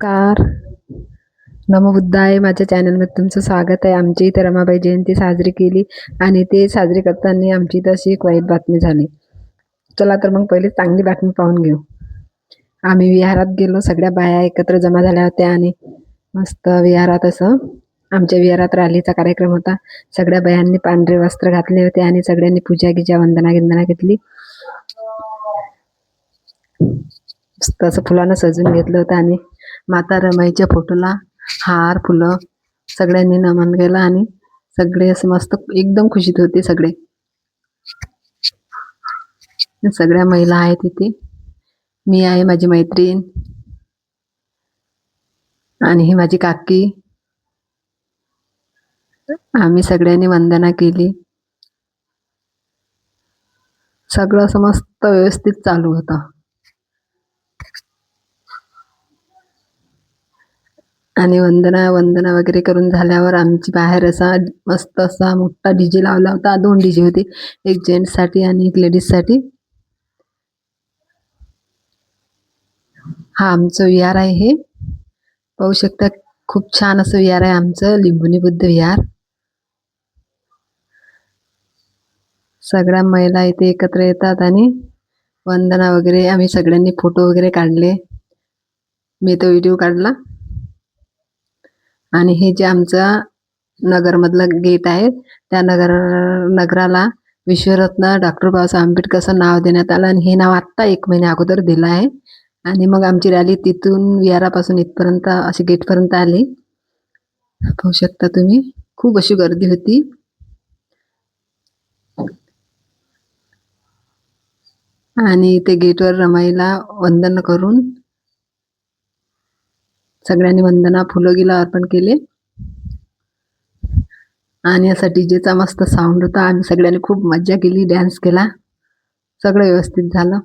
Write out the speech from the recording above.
नमस्कार. नमोबुद्धाय. माझ्या चॅनलमध्ये तुमचं स्वागत आहे. आमची इथे रमाबाई जयंती साजरी केली आणि ते साजरी करताना आमची इथं अशी एक वाईट बातमी झाली. चला तर मग पहिले चांगली बातमी पाहून घेऊ. आम्ही विहारात गेलो, सगळ्या बाया एकत्र जमा झाल्या होत्या आणि मस्त विहारात असं आमच्या विहारात रॅलीचा कार्यक्रम होता. सगळ्या बायांनी पांढरे वस्त्र घातले होते आणि सगळ्यांनी पूजा गिजा वंदना घेतली. मस्त असं फुलानं सजून घेतलं होतं आणि माता रमाईच्या फोटोला हार फुलं सगळ्यांनी नमन केलं आणि सगळे असे मस्त एकदम खुशीत होते. सगळ्या महिला आहेत तिथे. मी आहे, माझी मैत्रीण आणि ही माझी काकी. आम्ही सगळ्यांनी वंदना केली. सगळं असं मस्त व्यवस्थित चालू होतं आणि वंदना वगैरे करून झाल्यावर आमची बाहेर असा मस्त असा मोठा डीजे लावला होता. 2 डीजे होते, एक जेंट्स साठी आणि एक लेडीज साठी. हा आमचं विहार आहे, हे पाहू शकता. खूप छान असं विहार आहे आमचं, लिंबुनी बुद्ध विहार. सगळ्या महिला इथे एकत्र येतात आणि वंदना वगैरे आम्ही सगळ्यांनी फोटो वगैरे काढले. मी तो व्हिडिओ काढला. आणि हे जे आमचा नगरमधलं गेट आहे, त्या नगराला विश्वरत्न डॉक्टर बाबासाहेब आंबेडकर असं नाव देण्यात आलं आणि हे नाव आत्ता 1 महिन्या अगोदर दिलं आहे. आणि मग आमची रॅली तिथून विहारापासून इथपर्यंत अशी गेटपर्यंत आली. पाहू शकता तुम्ही, खूप अशी गर्दी होती. आणि ते गेटवर रमाईला वंदन करून सगळ्यांनी वंदना फुलं गिला अर्पण केले आणि असा डीजेचा मस्त साऊंड होता. आम्ही सगळ्यांनी खूप मज्जा केली, डान्स केला, सगळं व्यवस्थित झालं.